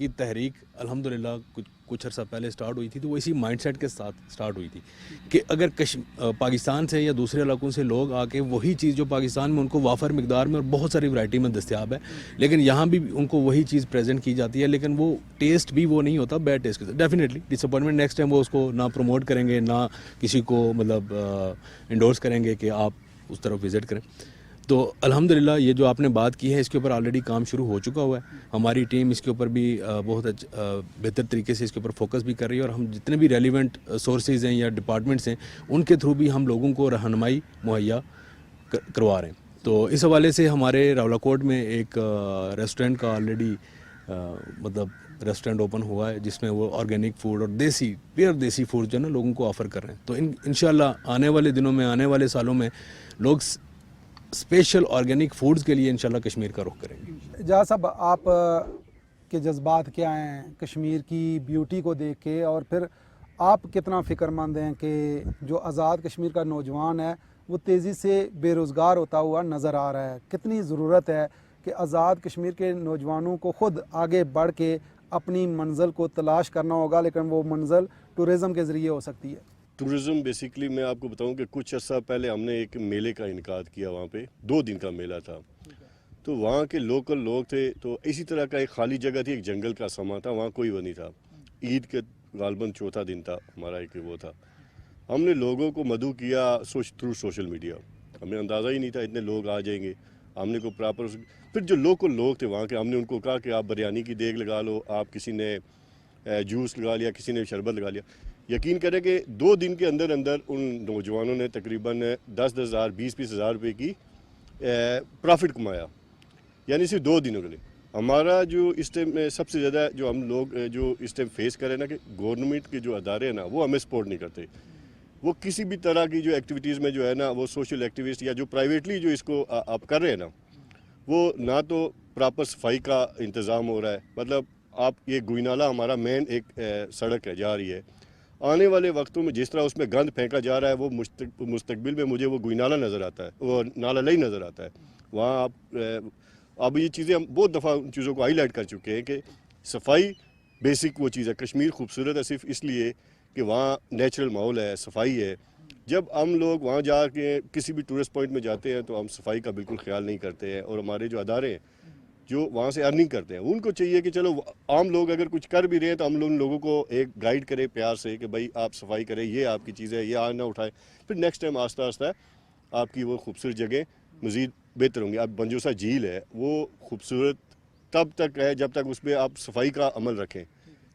کی تحریک الحمدللہ کچھ عرصہ پہلے سٹارٹ ہوئی تھی، تو وہ اسی مائنڈ سیٹ کے ساتھ سٹارٹ ہوئی تھی کہ اگر پاکستان سے یا دوسرے علاقوں سے لوگ آ کے وہی چیز جو پاکستان میں ان کو وافر مقدار میں اور بہت ساری ورائٹی میں دستیاب ہے، لیکن یہاں بھی ان کو وہی چیز پریزنٹ کی جاتی ہے، لیکن وہ ٹیسٹ بھی وہ نہیں ہوتا، بیڈ ٹیسٹ کے ساتھ ڈیفینیٹلی ڈس اپوائنٹمنٹ، نیکسٹ ٹائم وہ اس کو نہ پروموٹ کریں گے، نہ کسی کو مطلب انڈورس کریں گے کہ آپ اس طرف وزٹ کریں۔ تو الحمدللہ یہ جو آپ نے بات کی ہے اس کے اوپر آلریڈی کام شروع ہو چکا ہوا ہے، ہماری ٹیم اس کے اوپر بھی بہت بہتر طریقے سے اس کے اوپر فوکس بھی کر رہی ہے، اور ہم جتنے بھی ریلیونٹ سورسز ہیں یا ڈپارٹمنٹس ہیں ان کے تھرو بھی ہم لوگوں کو رہنمائی مہیا کروا رہے ہیں۔ تو اس حوالے سے ہمارے راولاکوٹ میں ایک ریسٹورینٹ کا آلریڈی مطلب ریسٹورینٹ اوپن ہوا ہے، جس میں وہ آرگینک فوڈ اور دیسی فوڈ جو ہے نا لوگوں کو آفر کر رہے ہیں۔ تو انشاءاللہ آنے والے دنوں میں، آنے والے سالوں میں لوگ اسپیشل آرگینک فوڈز کے لیے انشاءاللہ کشمیر کا رخ کریں گے۔ اجاز صاحب، آپ کے جذبات کیا ہیں کشمیر کی بیوٹی کو دیکھ کے، اور پھر آپ کتنا فکر مند ہیں کہ جو آزاد کشمیر کا نوجوان ہے وہ تیزی سے بے روزگار ہوتا ہوا نظر آ رہا ہے؟ کتنی ضرورت ہے کہ آزاد کشمیر کے نوجوانوں کو خود آگے بڑھ کے اپنی منزل کو تلاش کرنا ہوگا، لیکن وہ منزل ٹورزم کے ذریعے ہو سکتی ہے؟ ٹورزم بیسیکلی میں آپ کو بتاؤں کہ کچھ عرصہ پہلے ہم نے ایک میلے کا انعقاد کیا، وہاں پہ 2 دن کا میلہ تھا، تو وہاں کے لوکل لوگ تھے، تو اسی طرح کا ایک خالی جگہ تھی، ایک جنگل کا سما تھا، وہاں کوئی وہ نہیں تھا، عید کے غالباً 4تھا دن تھا ہمارا، ایک وہ تھا، ہم نے لوگوں کو مدعو کیا تھرو سوشل میڈیا، ہمیں اندازہ ہی نہیں تھا اتنے لوگ آ جائیں گے، ہم نے کو پراپر، پھر جو لوکل لوگ تھے وہاں کے، ہم نے ان کو کہا کہ آپ بریانی کی دیگ لگا لو، آپ کسی نے جوس لگا لیا، کسی نے شربت لگا لیا، یقین کریں کہ 2 دن کے اندر ان نوجوانوں نے تقریباً 10,000 20,000 ہزار روپے کی پرافٹ کمایا، یعنی صرف 2 دنوں کے لیے۔ ہمارا جو اس ٹائم سب سے زیادہ جو ہم لوگ جو اس ٹائم فیس کریں نا، کہ گورنمنٹ کے جو ادارے ہیں نا وہ ہمیں سپورٹ نہیں کرتے، وہ کسی بھی طرح کی جو ایکٹیویٹیز میں جو ہے نا، وہ سوشل ایکٹیوسٹ یا جو پرائیویٹلی جو اس کو آپ کر رہے ہیں نا، وہ نہ تو پراپر صفائی کا انتظام ہو رہا ہے، مطلب آپ یہ گوئی نالہ ہمارا مین ایک سڑک ہے جا رہی ہے، آنے والے وقتوں میں جس طرح اس میں گند پھینکا جا رہا ہے، وہ مستقبل میں مجھے وہ گوئی نالہ نظر آتا ہے، وہ نالہ لئی نظر آتا ہے وہاں۔ اب یہ چیزیں ہم بہت دفعہ ان چیزوں کو ہائی لائٹ کر چکے ہیں کہ صفائی بیسک وہ چیز ہے۔ کشمیر خوبصورت ہے صرف اس لیے کہ وہاں نیچرل ماحول ہے، صفائی ہے۔ جب ہم لوگ وہاں جا کے کسی بھی ٹورسٹ پوائنٹ میں جاتے ہیں تو ہم صفائی کا بالکل خیال نہیں کرتے ہیں، اور ہمارے جو ادارے ہیں جو وہاں سے ارننگ کرتے ہیں ان کو چاہیے کہ چلو عام لوگ اگر کچھ کر بھی رہے ہیں تو ہم ان لوگوں کو ایک گائیڈ کریں پیار سے کہ بھائی آپ صفائی کریں، یہ آپ کی چیز ہے، یہ آج نہ اٹھائیں، پھر نیکسٹ ٹائم آہستہ آہستہ آپ کی وہ خوبصورت جگہ مزید بہتر ہوں گی۔ اب بنجوسا جھیل ہے، وہ خوبصورت تب تک ہے جب تک اس پہ آپ صفائی کا عمل رکھیں،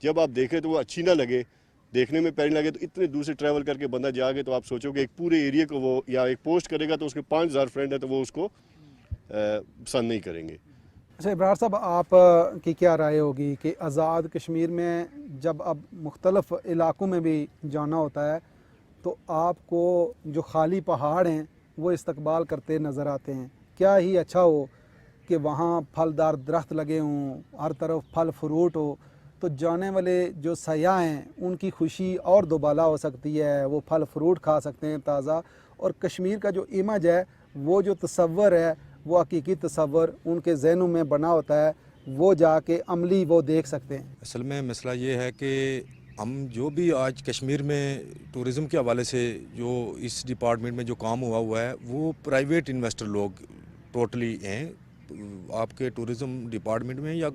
جب آپ دیکھیں تو وہ اچھی نہ لگے، دیکھنے میں پیاری لگے، تو اتنے دور سے ٹریول کر کے بندہ جا کے تو آپ سوچو کہ ایک پورے ایریے کو وہ یا ایک پوسٹ کرے گا تو اس کے 5,000 فرینڈ ہیں تو وہ اس کو پسند نہیں کریں گے۔ اچھا ابرار صاحب، آپ کی کیا رائے ہوگی کہ آزاد کشمیر میں جب اب مختلف علاقوں میں بھی جانا ہوتا ہے تو آپ کو جو خالی پہاڑ ہیں وہ استقبال کرتے نظر آتے ہیں؟ کیا ہی اچھا ہو کہ وہاں پھلدار درخت لگے ہوں، ہر طرف پھل فروٹ ہو، تو جانے والے جو سیاح ہیں ان کی خوشی اور دوبالا ہو سکتی ہے، وہ پھل فروٹ کھا سکتے ہیں تازہ، اور کشمیر کا جو امیج ہے، وہ جو تصور ہے، وہ حقیقی تصور ان کے ذہنوں میں بنا ہوتا ہے، وہ جا کے عملی وہ دیکھ سکتے ہیں۔ اصل میں مسئلہ یہ ہے کہ ہم جو بھی آج کشمیر میں ٹورزم کے حوالے سے جو اس ڈپارٹمنٹ میں جو کام ہوا ہے وہ پرائیویٹ انویسٹر لوگ ٹوٹلی ہیں۔ آپ کے ٹورزم ڈپارٹمنٹ میں یا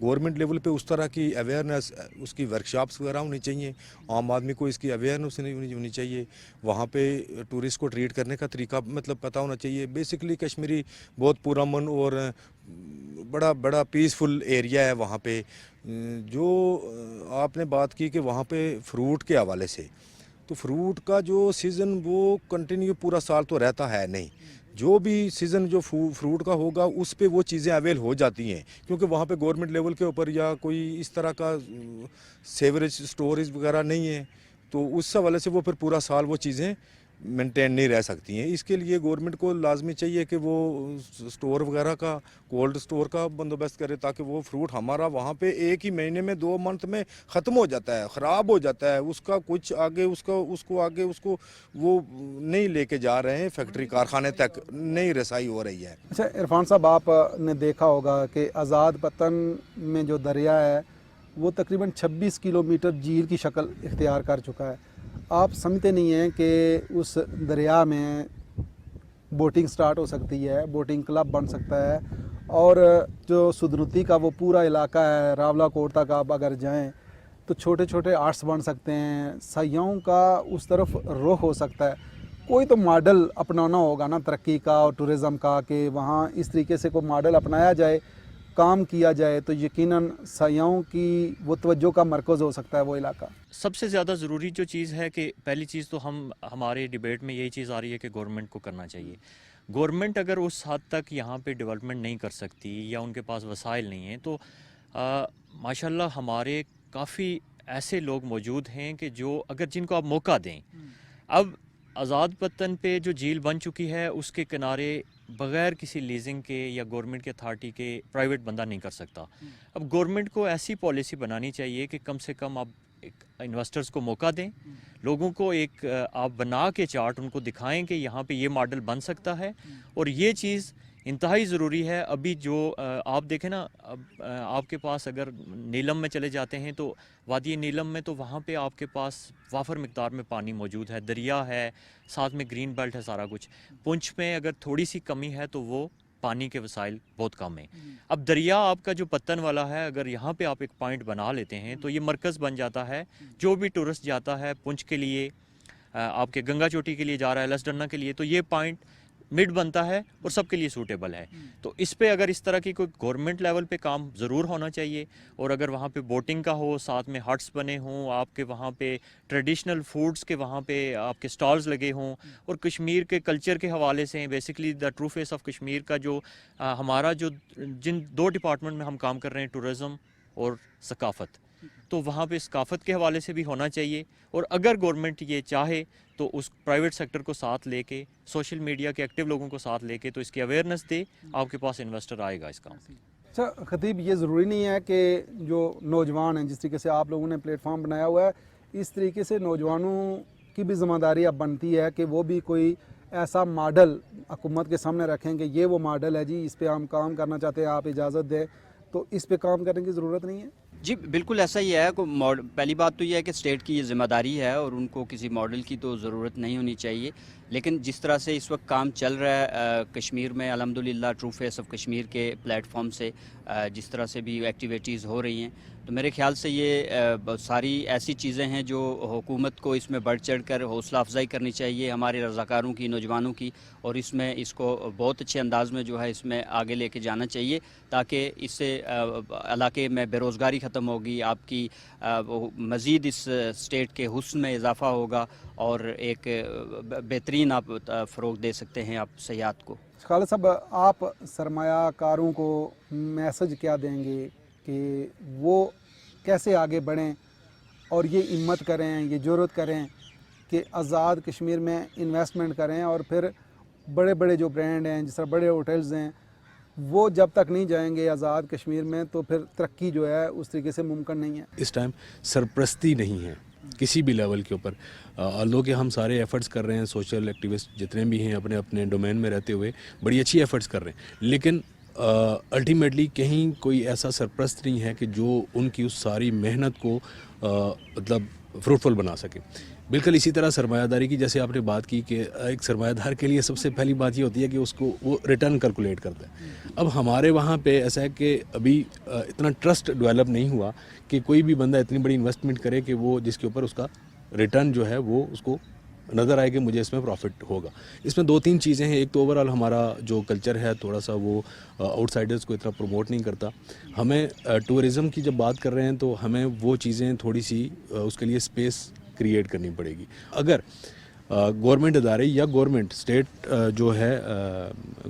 گورنمنٹ لیول پہ اس طرح کی اویئرنیس، اس کی ورکشاپس وغیرہ ہونی چاہیے، عام آدمی کو اس کی اویئرنیس ہونی چاہیے، وہاں پہ ٹورسٹ کو ٹریٹ کرنے کا طریقہ مطلب پتہ ہونا چاہیے۔ بیسکلی کشمیری بہت پرامن اور بڑا پیسفل ایریا ہے وہاں پہ۔ جو آپ نے بات کی کہ وہاں پہ فروٹ کے حوالے سے، تو فروٹ کا جو سیزن وہ کنٹینیو پورا سال تو رہتا ہے نہیں، جو بھی سیزن جو فروٹ کا ہوگا اس پہ وہ چیزیں اویل ہو جاتی ہیں، کیونکہ وہاں پہ گورنمنٹ لیول کے اوپر یا کوئی اس طرح کا سیوریج سٹوریج وغیرہ نہیں ہے، تو اس حوالے سے وہ پھر پورا سال وہ چیزیں مینٹین نہیں رہ سکتی ہیں۔ اس کے لیے گورنمنٹ کو لازمی چاہیے کہ وہ سٹور وغیرہ کا، کولڈ سٹور کا بندوبست کرے، تاکہ وہ فروٹ ہمارا وہاں پہ ایک ہی مہینے میں 2 منتھ میں ختم ہو جاتا ہے، خراب ہو جاتا ہے، اس کا کچھ آگے اس کو وہ نہیں لے کے جا رہے ہیں، فیکٹری کارخانے تک نہیں رسائی ہو رہی ہے۔ اچھا عرفان صاحب، آپ نے دیکھا ہوگا کہ آزاد پتن میں جو دریا ہے وہ تقریباً 26 کلومیٹر جھیل کی شکل اختیار کر چکا ہے. آپ سمجھتے نہیں ہیں کہ اس دریا میں بوٹنگ سٹارٹ ہو سکتی ہے, بوٹنگ کلب بن سکتا ہے, اور جو سدنوتی کا وہ پورا علاقہ ہے راولا کوٹ تک آپ اگر جائیں تو چھوٹے چھوٹے آرٹس بن سکتے ہیں, سیاحوں کا اس طرف رخ ہو سکتا ہے. کوئی تو ماڈل اپنانا ہوگا نا ترقی کا اور ٹورزم کا, کہ وہاں اس طریقے سے کوئی ماڈل اپنایا جائے, کام کیا جائے تو یقیناً سیاحوں کی وہ توجہ کا مرکز ہو سکتا ہے وہ علاقہ. سب سے زیادہ ضروری جو چیز ہے کہ پہلی چیز تو ہمارے ڈیبیٹ میں یہی چیز آ رہی ہے کہ گورنمنٹ کو کرنا چاہیے. گورنمنٹ اگر اس حد تک یہاں پہ ڈیولپمنٹ نہیں کر سکتی یا ان کے پاس وسائل نہیں ہیں تو ماشاءاللہ ہمارے کافی ایسے لوگ موجود ہیں کہ جو اگر جن کو آپ موقع دیں. اب آزاد پتن پہ جو جھیل بن چکی ہے اس کے کنارے بغیر کسی لیزنگ کے یا گورنمنٹ کے اتھارٹی کے پرائیویٹ بندہ نہیں کر سکتا. اب گورنمنٹ کو ایسی پالیسی بنانی چاہیے کہ کم سے کم آپ انویسٹرز کو موقع دیں, لوگوں کو ایک آپ بنا کے چارٹ ان کو دکھائیں کہ یہاں پہ یہ ماڈل بن سکتا ہے. اور یہ چیز انتہائی ضروری ہے. ابھی جو آپ دیکھیں نا, اب آپ کے پاس اگر نیلم میں چلے جاتے ہیں تو وادی نیلم میں تو وہاں پہ آپ کے پاس وافر مقدار میں پانی موجود ہے, دریا ہے, ساتھ میں گرین بیلٹ ہے, سارا کچھ. پنچ میں اگر تھوڑی سی کمی ہے تو وہ پانی کے وسائل بہت کم ہیں. اب دریا آپ کا جو پتن والا ہے, اگر یہاں پہ آپ ایک پوائنٹ بنا لیتے ہیں تو یہ مرکز بن جاتا ہے. جو بھی ٹورسٹ جاتا ہے پنچ کے لیے, آپ کے گنگا چوٹی کے لیے جا رہا ہے, لسڈنا کے لیے, تو یہ پوائنٹ مڈ بنتا ہے اور سب کے لیے سوٹیبل ہے. تو اس پہ اگر اس طرح کی کوئی گورنمنٹ لیول پہ کام ضرور ہونا چاہیے. اور اگر وہاں پہ بوٹنگ کا ہو, ساتھ میں ہٹس بنے ہوں, آپ کے وہاں پہ ٹریڈیشنل فوڈز کے وہاں پہ آپ کے سٹالز لگے ہوں, اور کشمیر کے کلچر کے حوالے سے basically the true face of Kashmir کا جو ہمارا جو جن دو ڈپارٹمنٹ میں ہم کام کر رہے ہیں, ٹورزم اور ثقافت, تو وہاں پہ ثقافت کے حوالے سے بھی ہونا چاہیے. اور اگر گورنمنٹ یہ چاہے تو اس پرائیویٹ سیکٹر کو ساتھ لے کے, سوشل میڈیا کے ایکٹیو لوگوں کو ساتھ لے کے, تو اس کی اویئرنیس دے, آپ کے پاس انویسٹر آئے گا اس کام. اچھا خطیب, یہ ضروری نہیں ہے کہ جو نوجوان ہیں, جس طریقے سے آپ لوگوں نے پلیٹ فارم بنایا ہوا ہے, اس طریقے سے نوجوانوں کی بھی ذمہ داری اب بنتی ہے کہ وہ بھی کوئی ایسا ماڈل حکومت کے سامنے رکھیں کہ یہ وہ ماڈل ہے جی, اس پہ ہم کام کرنا چاہتے ہیں, آپ اجازت دیں, تو اس پہ کام کرنے کی ضرورت نہیں ہے. جی بالکل ایسا ہی ہے. پہلی بات تو یہ ہے کہ اسٹیٹ کی یہ ذمہ داری ہے اور ان کو کسی ماڈل کی تو ضرورت نہیں ہونی چاہیے. لیکن جس طرح سے اس وقت کام چل رہا ہے کشمیر میں, الحمدللہ ٹرو فیس آف کشمیر کے پلیٹ فارم سے جس طرح سے بھی ایکٹیویٹیز ہو رہی ہیں, تو میرے خیال سے یہ ساری ایسی چیزیں ہیں جو حکومت کو اس میں بڑھ چڑھ کر حوصلہ افزائی کرنی چاہیے ہمارے رضاکاروں کی, نوجوانوں کی, اور اس کو بہت اچھے انداز میں جو ہے اس میں آگے لے کے جانا چاہیے, تاکہ اس سے علاقے میں بے روزگاری ختم ہوگی, آپ کی مزید اس اسٹیٹ کے حسن میں اضافہ ہوگا, اور ایک بہترین آپ فروغ دے سکتے ہیں آپ سیاحت کو. خالد صاحب, آپ سرمایہ کاروں کو میسج کیا دیں گے کہ وہ کیسے آگے بڑھیں اور یہ ہمت کریں, یہ جرأت کریں کہ آزاد کشمیر میں انویسٹمنٹ کریں, اور پھر بڑے بڑے جو برانڈ ہیں, جس طرح بڑے ہوٹلز ہیں, وہ جب تک نہیں جائیں گے آزاد کشمیر میں تو پھر ترقی جو ہے اس طریقے سے ممکن نہیں ہے. اس ٹائم سرپرستی نہیں ہے کسی بھی لیول کے اوپر. آلدو کہ ہم سارے ایفرٹس کر رہے ہیں, سوشل ایکٹیوسٹ جتنے بھی ہیں اپنے اپنے ڈومین میں رہتے ہوئے بڑی اچھی ایفرٹس کر رہے ہیں, لیکن الٹیمیٹلی کہیں کوئی ایسا سرپرست نہیں ہے کہ جو ان کی اس ساری محنت کو مطلب فروٹفل بنا سکے. بالکل اسی طرح سرمایہ داری کی جیسے آپ نے بات کی کہ ایک سرمایہ دار کے لیے سب سے پہلی بات یہ ہوتی ہے کہ اس کو وہ ریٹرن کیلکولیٹ کرتا ہے. اب ہمارے وہاں پہ ایسا ہے کہ ابھی اتنا ٹرسٹ ڈیولپ نہیں ہوا کہ کوئی بھی بندہ اتنی بڑی انویسٹمنٹ کرے کہ وہ جس کے اوپر اس کا ریٹرن جو ہے وہ اس کو نظر آئے کہ مجھے اس میں پروفٹ ہوگا. اس میں دو تین چیزیں ہیں. ایک تو اوورآل ہمارا جو کلچر ہے تھوڑا سا وہ آؤٹ سائڈرز کو اتنا پروموٹ نہیں کرتا. ہمیں ٹورزم کی جب بات کر رہے ہیں تو ہمیں وہ چیزیں تھوڑی سی اس کے لیے اسپیس کریٹ کرنی پڑے گی. اگر گورنمنٹ ادارے یا گورنمنٹ اسٹیٹ جو ہے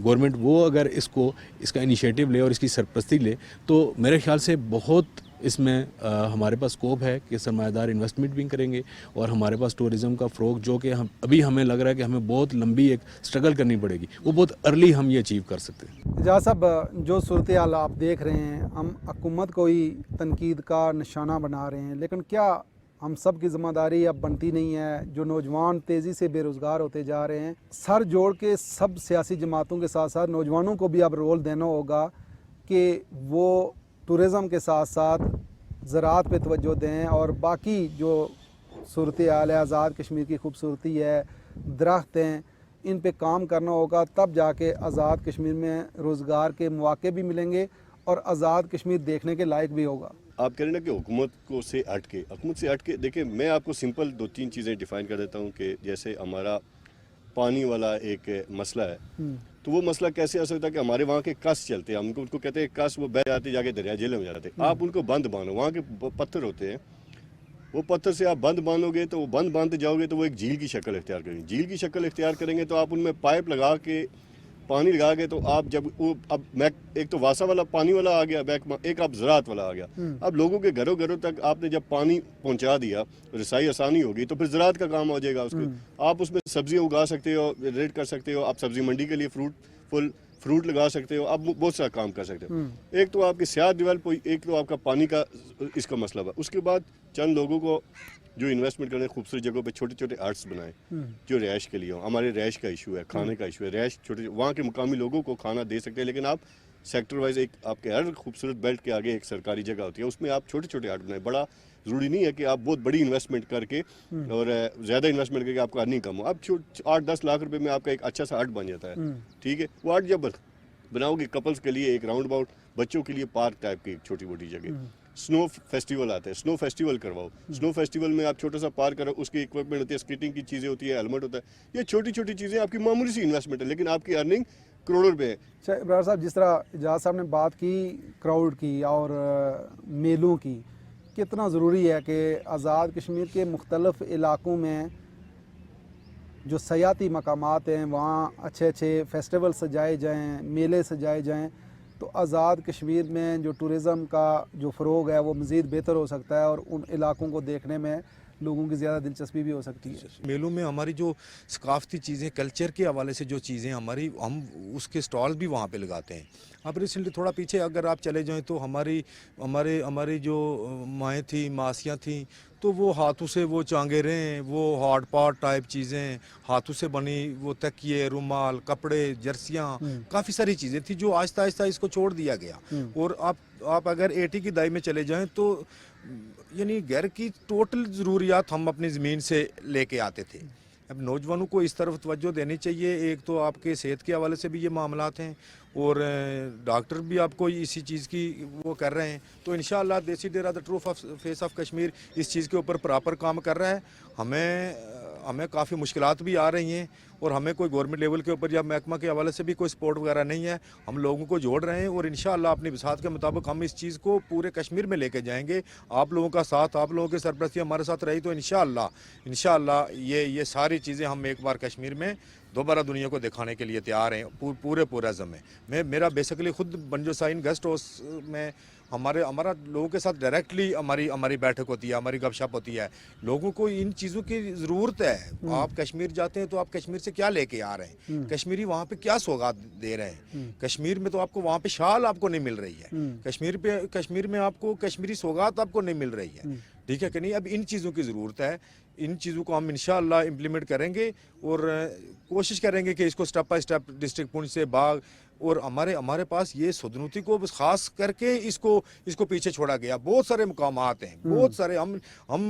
گورنمنٹ وہ اگر اس کا انیشیٹو لے اور اس کی سرپرستی لے تو میرے خیال سے بہت اس میں ہمارے پاس اسکوپ ہے کہ سرمایہ دار انویسٹمنٹ بھی کریں گے, اور ہمارے پاس ٹورزم کا فروغ جو کہ ابھی ہمیں لگ رہا ہے کہ ہمیں بہت لمبی ایک اسٹرگل کرنی پڑے گی, وہ بہت ارلی ہم یہ اچیو کر سکتے ہیں. اعجاز صاحب, جو صورتحال آپ دیکھ رہے ہیں, ہم حکومت کو ہی تنقید کا نشانہ بنا رہے ہیں, لیکن کیا ہم سب کی ذمہ داری اب بنتی نہیں ہے؟ جو نوجوان تیزی سے بے روزگار ہوتے جا رہے ہیں, سر جوڑ کے سب سیاسی جماعتوں کے ساتھ ساتھ نوجوانوں کو بھی اب رول دینا ہوگا کہ وہ ٹورزم کے ساتھ ساتھ زراعت پہ توجہ دیں اور باقی جو صورتحال ہے، آزاد کشمیر کی خوبصورتی ہے، درخت ہیں، ان پہ کام کرنا ہوگا، تب جا کے آزاد کشمیر میں روزگار کے مواقع بھی ملیں گے اور آزاد کشمیر دیکھنے کے لائق بھی ہوگا۔ آپ کہہ رہے ہیں نا کہ حکومت سے ہٹ کے دیکھیں، میں آپ کو سمپل 2-3 چیزیں ڈیفائن کر دیتا ہوں کہ جیسے ہمارا پانی والا ایک مسئلہ ہے، تو وہ مسئلہ کیسے آ سکتا ہے کہ ہمارے وہاں کے کس چلتے ہیں، ہم ان کو کہتے ہیں کس، وہ بہ جاتے جا کے دریا جھیلیں میں جاتے ہیں، آپ ان کو بند باندھو، وہاں کے پتھر ہوتے ہیں، وہ پتھر سے آپ بند باندھو گے تو وہ بند باندھتے جاؤ گے تو وہ ایک جھیل کی شکل اختیار کریں گے، جھیل کی شکل اختیار کریں گے تو آپ ان میں پائپ لگا کے پانی لگا کے، تو آپ جب وہ اب ایک تو واسا والا پانی والا آ گیا، ایک آپ زراعت والا آ گیا، اب لوگوں کے گھروں تک آپ نے جب پانی پہنچا دیا، رسائی آسانی ہوگی تو پھر زراعت کا کام ہو جائے گا، اس کے آپ اس میں سبزیاں اگا سکتے ہو، ریٹ کر سکتے ہو، آپ سبزی منڈی کے لیے فروٹ لگا سکتے ہو، آپ بہت سارا کام کر سکتے ہو۔ ایک تو آپ کی سیاحت ڈیولپ ہوئی، ایک تو آپ کا پانی کا اس کا مسئلہ ہوا۔ اس کے بعد چند لوگوں کو جو انویسٹمنٹ کریں، خوبصورت جگہوں پہ چھوٹے چھوٹے آرٹس بنائیں جو رہائش کے لیے ہوں۔ ہمارے رہائش کا ایشو ہے، کھانے کا ایشو ہے، رہائش چھوٹے وہاں کے مقامی لوگوں کو کھانا دے سکتے ہیں، لیکن آپ سیکٹر وائز ایک آپ کے ہر خوبصورت بیلٹ کے آگے ایک سرکاری جگہ ہوتی ہے، اس میں آپ چھوٹے چھوٹے آرٹ بنائیں۔ بڑا ضروری نہیں ہے کہ آپ بہت بڑی انویسٹمنٹ کر کے اور زیادہ انویسٹمنٹ کر کے آپ کا ارننگ کم ہو، اب 8-10 لاکھ روپے میں آپ کا ایک اچھا سا آرٹ بن جاتا ہے، ٹھیک ہے۔ وہ آرٹ جب بناؤ گے کپلز کے لیے ایک راؤنڈ اباؤٹ، بچوں کے لیے پارک ٹائپ کی ایک چھوٹی موٹی جگہ، سنو فیسٹیول آتا ہے، سنو فیسٹیول کرواؤ، سنو فیسٹیول میں آپ چھوٹا سا پارک کرو، اس کی اکوپمنٹ ہوتی ہے، اسکیٹنگ کی چیزیں ہوتی ہے، ہیلمٹ ہوتا ہے، یہ چھوٹی چھوٹی چیزیں آپ کی معمولی سی انویسٹمنٹ ہے، لیکن آپ کی ارننگ کروڑوں روپے ہے۔ اچھا ابرار صاحب، جس طرح اجاز صاحب نے بات کی کراؤڈ کی اور میلوں کی، کتنا ضروری ہے کہ آزاد کشمیر کے مختلف علاقوں میں جو سیاحتی مقامات ہیں وہاں اچھے اچھے فیسٹیول سجائے جائیں، میلے سجائے جائیں، تو آزاد کشمیر میں جو ٹورزم کا جو فروغ ہے وہ مزید بہتر ہو سکتا ہے اور ان علاقوں کو دیکھنے میں لوگوں کی زیادہ دلچسپی بھی ہو سکتی ہے۔ میلوں میں ہماری جو ثقافتی چیزیں، کلچر کے حوالے سے جو چیزیں ہماری، ہم اس کے سٹال بھی وہاں پہ لگاتے ہیں۔ اب ریسنٹلی تھوڑا پیچھے اگر آپ چلے جائیں تو ہماری جو مائیں تھیں، ماسیاں تھیں، تو وہ ہاتھوں سے وہ چانگیریں، وہ ہاٹ پاٹ ٹائپ چیزیں، ہاتھوں سے بنی وہ تکیے، رومال، کپڑے، جرسیاں، کافی ساری چیزیں تھیں جو آہستہ آہستہ اس کو چھوڑ دیا گیا۔ اور آپ اگر 80 کی دہائی میں چلے جائیں تو یعنی گھر کی ٹوٹل ضروریات ہم اپنی زمین سے لے کے آتے تھے۔ اب نوجوانوں کو اس طرف توجہ دینی چاہیے، ایک تو آپ کے صحت کے حوالے سے بھی یہ معاملات ہیں اور ڈاکٹر بھی آپ کو اسی چیز کی وہ کر رہے ہیں، تو انشاءاللہ دیسی ڈیرا دا ٹرو فیس آف کشمیر اس چیز کے اوپر پراپر کام کر رہا ہے۔ ہمیں کافی مشکلات بھی آ رہی ہیں اور ہمیں کوئی گورنمنٹ لیول کے اوپر یا محکمہ کے حوالے سے بھی کوئی سپورٹ وغیرہ نہیں ہے، ہم لوگوں کو جوڑ رہے ہیں اور انشاءاللہ اپنی بساط کے مطابق ہم اس چیز کو پورے کشمیر میں لے کے جائیں گے۔ آپ لوگوں کا ساتھ، آپ لوگوں کی سرپرستی ہمارے ساتھ رہی تو انشاءاللہ یہ ساری چیزیں ہم ایک بار کشمیر میں دوبارہ دنیا کو دکھانے کے لیے تیار ہیں، پورے عزم ہے۔ میرا بیسیکلی خود بنجو سائن گیسٹ ہاؤس میں ہمارا لوگوں کے ساتھ ڈائریکٹلی ہماری بیٹھک ہوتی ہے، ہماری گپ شپ ہوتی ہے۔ لوگوں کو ان چیزوں کی ضرورت ہے۔ آپ کشمیر جاتے ہیں تو آپ کشمیر سے کیا لے کے آ رہے ہیں، کشمیری وہاں پہ کیا سوغات دے رہے ہیں۔ کشمیر میں تو آپ کو وہاں پہ شال آپ کو نہیں مل رہی ہے، کشمیر میں آپ کو کشمیری سوغات آپ کو نہیں مل رہی ہے، ٹھیک ہے کہ نہیں۔ اب ان چیزوں کی ضرورت ہے، ان چیزوں کو ہم انشاءاللہ امپلیمنٹ کریں گے اور کوشش کریں گے کہ اس کو سٹیپ بائی سٹیپ ڈسٹرکٹ پونچھ سے باغ اور ہمارے پاس یہ سدنوتی کو خاص کر کے اس کو پیچھے چھوڑا گیا۔ بہت سارے مقامات ہیں، بہت سارے، ہم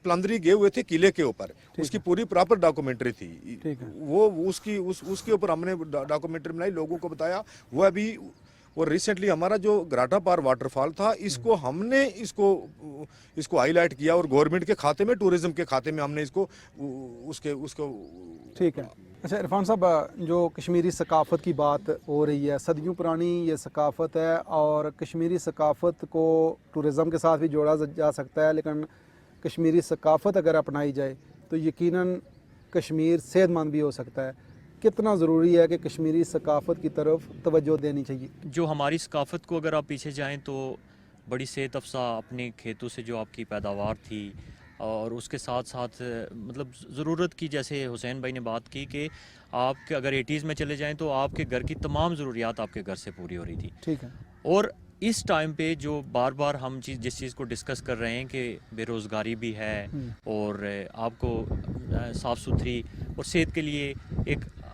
پلندری گئے ہوئے تھے قلعے کے اوپر، اس کی پوری پراپر ڈاکومنٹری تھی، وہ اس کے اوپر ہم نے ڈاکومنٹری بنائی، لوگوں کو بتایا۔ وہ ابھی اور ریسنٹلی ہمارا جو گراٹا پار واٹر فال تھا، اس کو ہم نے اس کو ہائی لائٹ کیا اور گورنمنٹ کے کھاتے میں، ٹورزم کے کھاتے میں ہم نے اس کو ٹھیک ہے۔ اچھا عرفان صاحب، جو کشمیری ثقافت کی بات ہو رہی ہے، صدیوں پرانی یہ ثقافت ہے اور کشمیری ثقافت کو ٹورزم کے ساتھ بھی جوڑا جا سکتا ہے، لیکن کشمیری ثقافت اگر اپنائی جائے تو یقیناً کشمیر صحت مند بھی ہو سکتا ہے۔ کتنا ضروری ہے کہ کشمیری ثقافت کی طرف توجہ دینی چاہیے؟ جو ہماری ثقافت کو اگر آپ پیچھے جائیں تو بڑی صحت افزا اپنے کھیتوں سے جو آپ کی پیداوار تھی، اور اس کے ساتھ ساتھ مطلب ضرورت کی، جیسے حسین بھائی نے بات کی کہ آپ کے اگر 80s میں چلے جائیں تو آپ کے گھر کی تمام ضروریات آپ کے گھر سے پوری ہو رہی تھی۔ ٹھیک ہے۔ اور اس ٹائم پہ جو بار بار ہم جس چیز کو ڈسکس کر رہے ہیں کہ بے روزگاری بھی ہے اور آپ کو صاف ستھری اور صحت کے لیے ایک